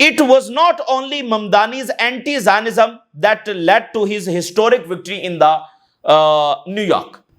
It was not only Mamdani's anti-Zionism that led to his historic victory in the New York.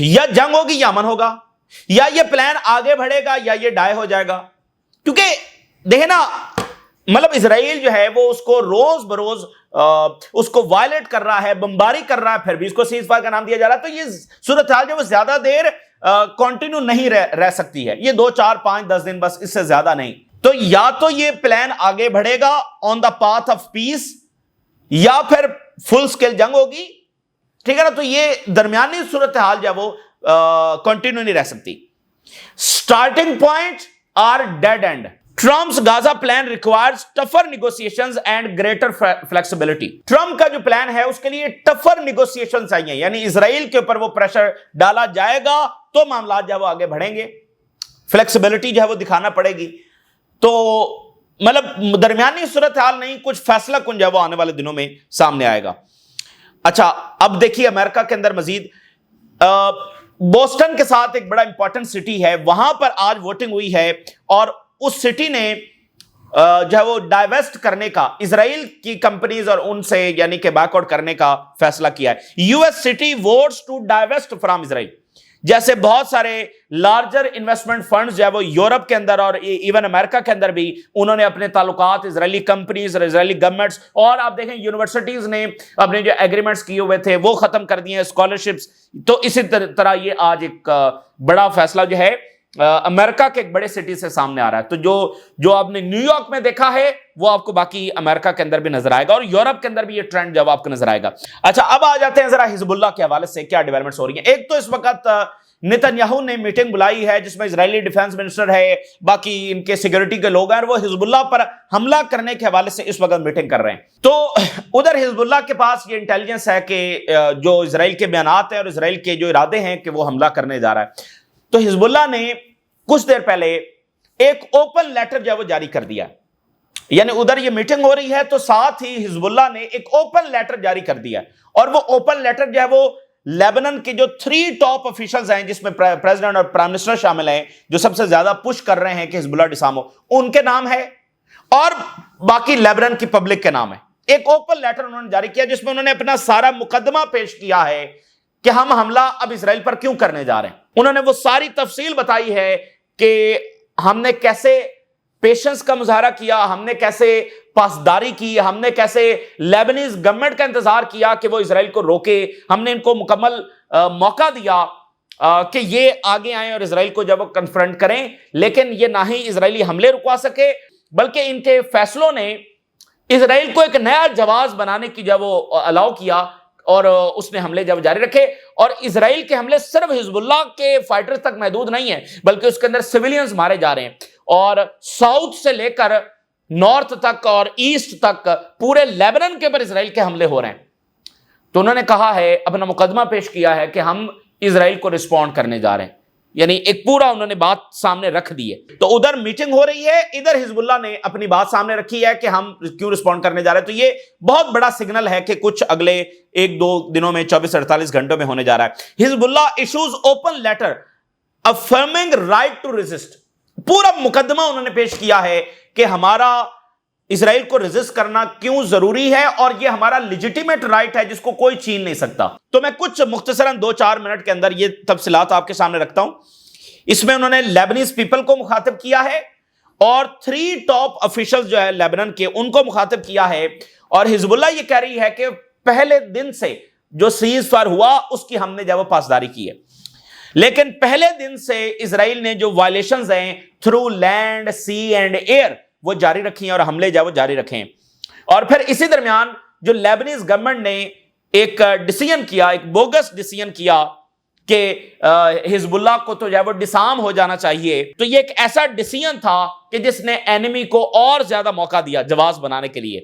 یا جنگ ہوگی یا امن ہوگا، یا یہ پلان آگے بڑھے گا یا یہ ڈائی ہو جائے گا. کیونکہ دیکھیں نا، مطلب اسرائیل جو ہے وہ اس کو روز بروز اس کو وائلیٹ کر رہا ہے، بمباری کر رہا ہے، پھر بھی اس کو سیز فائر کا نام دیا جا رہا ہے. تو یہ صورتحال جو وہ زیادہ دیر کنٹینیو نہیں رہ سکتی ہے، یہ 2 4 5 10 دن، بس اس سے زیادہ نہیں. تو یا تو یہ پلان آگے بڑھے گا آن دا پاتھ آف پیس، یا پھر فل سکیل جنگ ہوگی. ٹھیک ہے نا. تو یہ درمیانی صورتحال جو وہ کنٹینیو نہیں رہ سکتی. Starting point are dead end. Trump's Gaza plan requires tougher negotiations and greater flexibility. Trump کا جو پلان ہے اس کے لیے ٹفر نیگوسیشن چاہیے، یعنی اسرائیل کے اوپر وہ پریشر ڈالا جائے گا تو معاملات جو ہے وہ آگے بڑھیں گے، فلیکسیبلٹی جو ہے وہ دکھانا پڑے گی. تو مطلب درمیانی صورتحال نہیں، کچھ فیصلہ کن جو ہے وہ آنے والے دنوں میں سامنے آئے گا. اچھا، اب دیکھیے امریکہ کے اندر مزید بوسٹن کے ساتھ ایک بڑا امپورٹنٹ سٹی ہے، وہاں پر آج ووٹنگ ہوئی ہے اور اس سٹی نے جو ہے وہ ڈائیویسٹ کرنے کا، اسرائیل کی کمپنیز اور ان سے یعنی کہ بیک آؤٹ کرنے کا فیصلہ کیا ہے. U S city votes to divest from Israel. جیسے بہت سارے لارجر انویسٹمنٹ فنڈز جو ہے وہ یورپ کے اندر اور ایون امریکہ کے اندر بھی انہوں نے اپنے تعلقات اسرائیلی کمپنیز اور اسرائیلی گورنمنٹس، اور آپ دیکھیں یونیورسٹیز نے اپنے جو ایگریمنٹس کیے ہوئے تھے وہ ختم کر دیے ہیں، اسکالرشپس. تو اسی طرح یہ آج ایک بڑا فیصلہ جو ہے امریکہ کے ایک بڑے سٹی سے سامنے آ رہا ہے. تو جو آپ نے نیو یارک میں دیکھا ہے وہ آپ کو باقی امریکہ کے اندر بھی نظر آئے گا، اور یورپ کے اندر بھی یہ ٹرینڈ جب آپ کو نظر آئے گا. اچھا، اب آ جاتے ہیں ذرا حزب اللہ کے حوالے سے کیا ڈیولپمنٹس ہو رہی ہیں. ایک تو اس وقت نتن نے میٹنگ بلائی ہے جس میں اسرائیلی ڈیفنس منسٹر ہے، باقی ان کے سیکیورٹی کے لوگ ہیں، اور وہ حزب اللہ پر حملہ کرنے کے حوالے سے اس وقت میٹنگ کر رہے ہیں. تو ادھر حزب اللہ کے پاس یہ انٹیلیجنس ہے کہ جو اسرائیل کے بیانات ہیں اور اسرائیل کے جو ارادے ہیں کہ وہ حملہ کرنے جا رہا ہے. تو حزب اللہ نے کچھ دیر پہلے ایک اوپن لیٹر جو ہے وہ جاری کر دیا، یعنی ادھر یہ میٹنگ ہو رہی ہے تو ساتھ ہی حزب اللہ نے ایک اوپن لیٹر جاری کر دیا. اور وہ اوپن لیٹر جو ہے وہ لیبنن کے جو 3 ٹاپ آفیشلز ہیں، جس میں پریزیڈنٹ اور پرائم منسٹر شامل ہیں، جو سب سے زیادہ پش کر رہے ہیں کہ حزب اللہ ڈسارم ہو، ان کے نام ہے، اور باقی لیبنن کی پبلک کے نام ہے. ایک اوپن لیٹر انہوں نے جاری کیا جس میں انہوں نے اپنا سارا مقدمہ پیش کیا ہے کہ ہم حملہ اب اسرائیل پر کیوں کرنے جا رہے ہیں. انہوں نے وہ ساری تفصیل بتائی ہے کہ ہم نے کیسے پیشنس کا مظاہرہ کیا، ہم نے کیسے پاسداری کی، ہم نے کیسے لیبنیز گورنمنٹ کا انتظار کیا کہ وہ اسرائیل کو روکے، ہم نے ان کو مکمل موقع دیا کہ یہ آگے آئیں اور اسرائیل کو جب وہ کنفرنٹ کریں، لیکن یہ نہ ہی اسرائیلی حملے رکوا سکے بلکہ ان کے فیصلوں نے اسرائیل کو ایک نیا جواز بنانے کی جب وہ الاؤ کیا، اور اس نے حملے جب جاری رکھے. اور اسرائیل کے حملے صرف حزب اللہ کے فائٹر تک محدود نہیں ہیں بلکہ اس کے اندر سویلینز مارے جا رہے ہیں، اور ساؤتھ سے لے کر نارتھ تک اور ایسٹ تک پورے لیبنن کے اوپر اسرائیل کے حملے ہو رہے ہیں. تو انہوں نے کہا ہے، اپنا مقدمہ پیش کیا ہے کہ ہم اسرائیل کو رسپونڈ کرنے جا رہے ہیں، یعنی ایک پورا انہوں نے بات سامنے رکھ دی ہے. تو ادھر میٹنگ ہو رہی ہے، ادھر حزب اللہ نے اپنی بات سامنے رکھی ہے کہ ہم کیوں رسپونڈ کرنے جا رہے ہیں. تو یہ بہت بڑا سگنل ہے کہ کچھ اگلے 1-2 دنوں میں 24-48 گھنٹوں میں ہونے جا رہا ہے. Hezbollah issues open letter affirming right to resist. پورا مقدمہ انہوں نے پیش کیا ہے کہ ہمارا اسرائیل کو ریزسٹ کرنا کیوں ضروری ہے، اور یہ ہمارا لیجیٹیمیٹ رائٹ ہے جس کو کوئی چھین نہیں سکتا. تو میں کچھ مختصراً 2-4 منٹ کے اندر یہ تفصیلات آپ کے سامنے رکھتا ہوں. اس میں انہوں نے لیبنیز پیپل کو مخاطب کیا ہے اور 3 ٹاپ آفیشلز جو ہے لیبنن کے ان کو مخاطب کیا ہے. اور حزب اللہ یہ کہہ رہی ہے کہ پہلے دن سے جو سیز فائر ہوا اس کی ہم نے جب وہ پاسداری کی ہے، لیکن پہلے دن سے اسرائیل نے جو وائلیشنز ہیں through land, sea and air وہ جاری رکھی ہیں اور حملے جو وہ جاری رکھیں. اور پھر اسی درمیان جو لیبنیز گورنمنٹ نے ایک ڈیسیژن کیا، ایک بوگس ڈیسیژن کیا کہ حزب اللہ کو تو جو ہے وہ ڈسارم ہو جانا چاہیے. تو یہ ایک ایسا ڈیسیژن تھا کہ جس نے اینیمی کو اور زیادہ موقع دیا جواز بنانے کے لیے.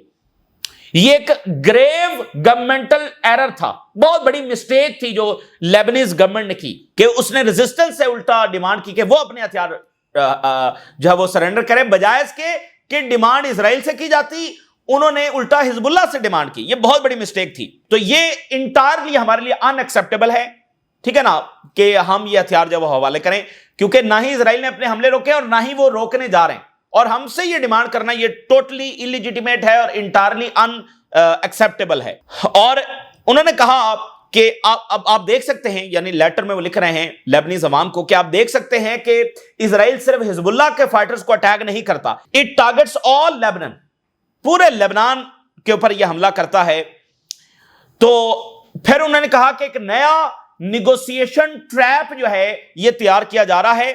یہ ایک گریو گورنمنٹل ایرر تھا، بہت بڑی مسٹیک تھی جو لیبنیز گورنمنٹ نے کی کہ اس نے ریزسٹنس سے الٹا ڈیمانڈ کی کہ وہ اپنے ہتھیار جو ہے وہ سرنڈر کرے، بجائے اس کے کہ ڈیمانڈ اسرائیل سے کی جاتی انہوں نے الٹا حزب اللہ سے ڈیمانڈ کی. یہ بہت بڑی مسٹیک تھی. تو یہ انٹائرلی ہمارے لیے ان ایکسیپٹیبل ہے، ٹھیک ہے نا، کہ ہم یہ ہتھیار جو وہ حوالے کریں، کیونکہ نہ ہی اسرائیل نے اپنے حملے روکے اور نہ ہی وہ روکنے جا رہے ہیں. اور ہم سے یہ ڈیمانڈ کرنا یہ ٹوٹلی انلیجیٹیمیٹ ہے اور انٹائرلی ان ایکسیپٹیبل ہے. اور انہوں نے کہا کہ آپ دیکھ سکتے ہیں، یعنی لیٹر میں وہ لکھ رہے ہیں لیبنیز عوام کو کہ آپ دیکھ سکتے ہیں کہ اسرائیل صرف حزب اللہ کے فائٹرز کو اٹیک نہیں کرتا، اٹ ٹارگٹس آل لیبنان، پورے لیبنان کے اوپر یہ حملہ کرتا ہے۔ تو پھر انہوں نے کہا کہ ایک نیا نیگوسیشن ٹریپ جو ہے یہ تیار کیا جا رہا ہے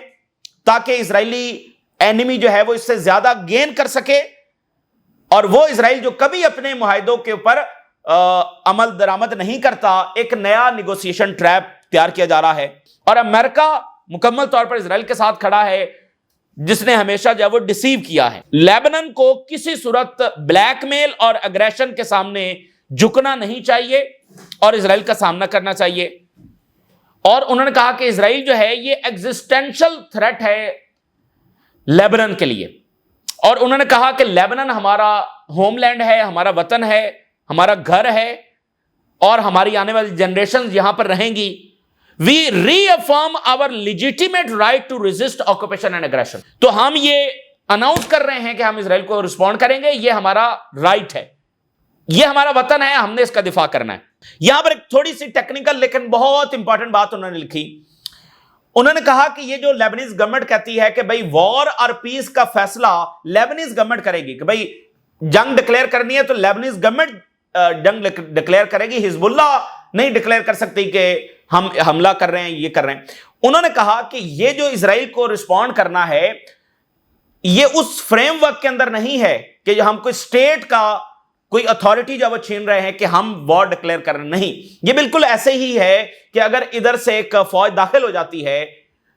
تاکہ اسرائیلی اینیمی جو ہے وہ اس سے زیادہ گین کر سکے، اور وہ اسرائیل جو کبھی اپنے معاہدوں کے اوپر عمل درآمد نہیں کرتا، ایک نیا نیگوسیشن ٹریپ تیار کیا جا رہا ہے۔ اور امریکہ مکمل طور پر اسرائیل کے ساتھ کھڑا ہے، جس نے ہمیشہ جو ہے وہ ڈیسیو کیا ہے۔ لیبنان کو کسی صورت بلیک میل اور اگریشن کے سامنے جھکنا نہیں چاہیے اور اسرائیل کا سامنا کرنا چاہیے۔ اور انہوں نے کہا کہ اسرائیل جو ہے یہ ایگزسٹینشل تھریٹ ہے لیبنان کے لیے، اور انہوں نے کہا کہ لیبنان ہمارا ہوم لینڈ ہے، ہمارا وطن ہے، ہمارا گھر ہے، اور ہماری آنے والی جنریشن یہاں پر رہیں گی۔ We reaffirm our legitimate right to resist occupation and aggression. تو ہم یہ اناؤنس کر رہے ہیں کہ ہم اسرائیل کو رسپونڈ کریں گے، یہ ہمارا رائٹ ہے، یہ ہمارا وطن ہے، ہم نے اس کا دفاع کرنا ہے۔ یہاں پر ایک تھوڑی سی ٹیکنیکل لیکن بہت امپورٹنٹ بات انہوں نے لکھی۔ انہوں نے کہا کہ یہ جو لیبنیز گورنمنٹ کہتی ہے کہ بھئی وار اور پیس کا فیصلہ لیبنیز گورنمنٹ کرے گی، کہ بھئی جنگ ڈکلیئر کرنی ہے تو لیبنیز گورنمنٹ جنگ ڈکلیئر کرے گی، حزب اللہ نہیں ڈکلیئر کر سکتی کہ ہم حملہ کر رہے ہیں، یہ کر رہے ہیں۔ انہوں نے کہا کہ یہ جو اسرائیل کو رسپونڈ کرنا ہے یہ اس فریم ورک کے اندر نہیں ہے کہ ہم کوئی اسٹیٹ کا کوئی اتھارٹی جو وہ چھین رہے ہیں کہ ہم وار ڈکلیئر کر رہے ہیں، نہیں، یہ بالکل ایسے ہی ہے کہ اگر ادھر سے ایک فوج داخل ہو جاتی ہے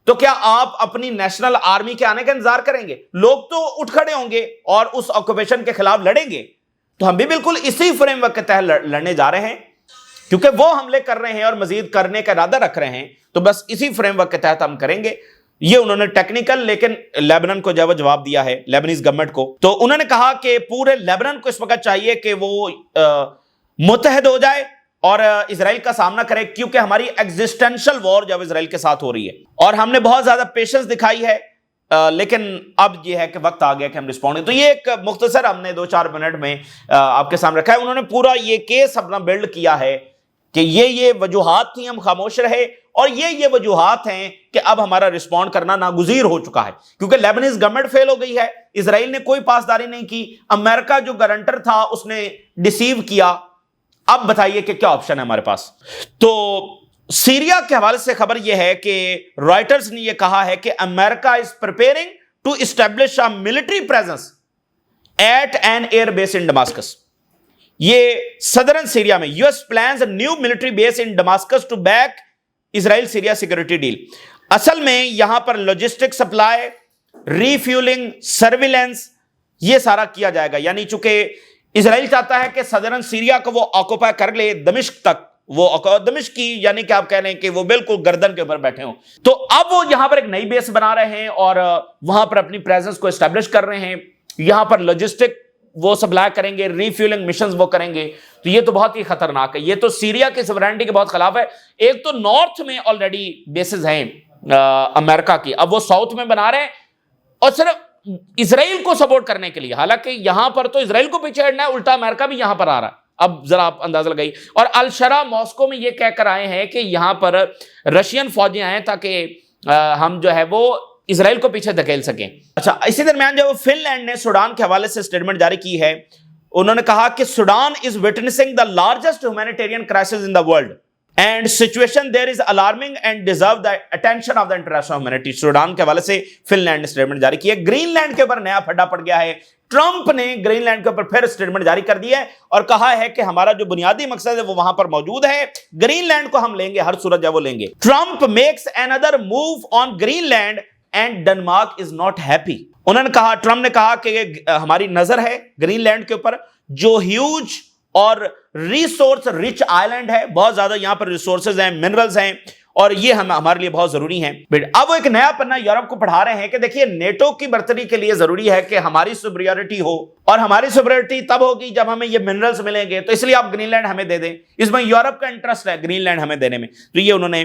تو کیا آپ اپنی نیشنل آرمی کے آنے کا انتظار کریں گے؟ لوگ تو اٹھ کھڑے ہوں گے اور اس آکوپیشن کے خلاف لڑیں گے۔ تو ہم بھی بالکل اسی فریم ورک کے تحت لڑنے جا رہے ہیں، کیونکہ وہ حملے کر رہے ہیں اور مزید کرنے کا ارادہ رکھ رہے ہیں، تو بس اسی فریم ورک کے تحت ہم کریں گے۔ یہ انہوں نے ٹیکنیکل لیکن لیبنان کو جواب دیا ہے، لیبنیز گورنمنٹ کو۔ تو انہوں نے کہا کہ پورے لیبنان کو اس وقت چاہیے کہ وہ متحد ہو جائے اور اسرائیل کا سامنا کرے، کیونکہ ہماری ایگزسٹینشل وار جب اسرائیل کے ساتھ ہو رہی ہے، اور ہم نے بہت زیادہ پیشنس دکھائی ہے، لیکن اب یہ ہے کہ وقت آ گیا کہ ہم رسپونڈ کریں۔ تو یہ ایک مختصر ہم نے 2-4 منٹ میں آپ کے سامنے رکھا ہے۔ انہوں نے پورا یہ کیس اپنا بلڈ کیا ہے کہ یہ وجوہات تھیں، ہم خاموش رہے، اور یہ وجوہات ہیں کہ اب ہمارا رسپونڈ کرنا ناگزیر ہو چکا ہے، کیونکہ لیبنیز گورنمنٹ فیل ہو گئی ہے، اسرائیل نے کوئی پاسداری نہیں کی، امریکہ جو گارنٹر تھا اس نے ڈیسیو کیا۔ اب بتائیے کہ کیا آپشن ہے ہمارے پاس۔ تو سیریا کے حوالے سے خبر یہ ہے کہ رائٹرز نے یہ کہا ہے کہ America is preparing to establish a military presence at an air base in Damascus. یہ صدرن سیریا میں U S plans a new military base in Damascus to back Israel Syria security deal. اصل میں یہاں پر logistic supply, refuelling, surveillance, یہ سارا کیا جائے گا، یعنی چونکہ اسرائیل چاہتا ہے کہ صدرن سیریا کو وہ آکوپائی کر لے دمشق تک، وہ دمشق کی، یعنی کہ آپ کہہ لیں کہ وہ بالکل گردن کے اوپر بیٹھے ہوں۔ تو اب وہ یہاں پر ایک نئی بیس بنا رہے ہیں اور وہاں پر اپنی پریزنس کو اسٹیبلش کر رہے ہیں، یہاں پر لاجسٹک وہ سپلائی کریں گے، ری فیولنگ مشنز وہ کریں گے۔ تو یہ تو بہت ہی خطرناک ہے، یہ تو سیریا کی سورینٹی کے بہت خلاف ہے۔ ایک تو نارتھ میں آلریڈی بیسز ہیں امریکہ کی، اب وہ ساؤتھ میں بنا رہے ہیں، اور صرف اسرائیل کو سپورٹ کرنے کے لیے، حالانکہ یہاں پر تو اسرائیل کو پیچھے ہٹنا ہے، الٹا امریکہ بھی یہاں پر آ رہا ہے۔ اب ذرا آپ اندازہ لگائی۔ اور الشرا ماسکو میں یہ کہہ کر آئے ہیں کہ یہاں پر رشین فوجیں آئیں تاکہ ہم جو ہے وہ اسرائیل کو پیچھے دھکیل سکیں۔ اچھا، اسی درمیان جو فن لینڈ نے سوڈان کے حوالے سے سٹیٹمنٹ جاری کی ہے، انہوں نے کہا کہ Sudan is witnessing the largest humanitarian crisis in the world and situation there is alarming and deserve the attention of the international humanity. Sudan کے حوالے سے فن لینڈ نے سٹیٹمنٹ جاری کی ہے۔ گرین لینڈ کے اوپر نیا پھڈا پڑ گیا ہے، ٹرمپ نے گرین لینڈ کے اوپر پھر سٹیٹمنٹ جاری کر دی ہے اور کہا ہے کہ ہمارا جو بنیادی مقصد ہے وہ وہاں پر موجود ہے، گرین لینڈ کو ہم لیں گے، ہر صورت جب وہ لیں گے۔ Trump makes another move on Greenland and Denmark is not happy. انہوں نے کہا، ٹرمپ نے کہا کہ ہماری نظر ہے گرین لینڈ کے اوپر، جو ہیوج اور ریسورس رچ آئلینڈ ہے، بہت زیادہ یہاں پر ریسورسز ہیں، منرلز ہیں، اور یہ ہمارے لیے بہت ضروری ہیں۔ اب وہ ایک نیا پنا یورپ کو پڑھا رہے ہیں کہ دیکھیے نیٹو کی برتری کے لیے ضروری ہے کہ ہماری سپریورٹی ہو، اور ہماری سپریورٹی تب ہوگی جب ہمیں یہ منرلز ملیں گے، تو اس لیے آپ گرین لینڈ ہمیں دے دیں۔ اس میں یورپ کا انٹرسٹ ہے گرین لینڈ ہمیں دینے میں۔ تو یہ انہوں نے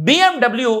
BMW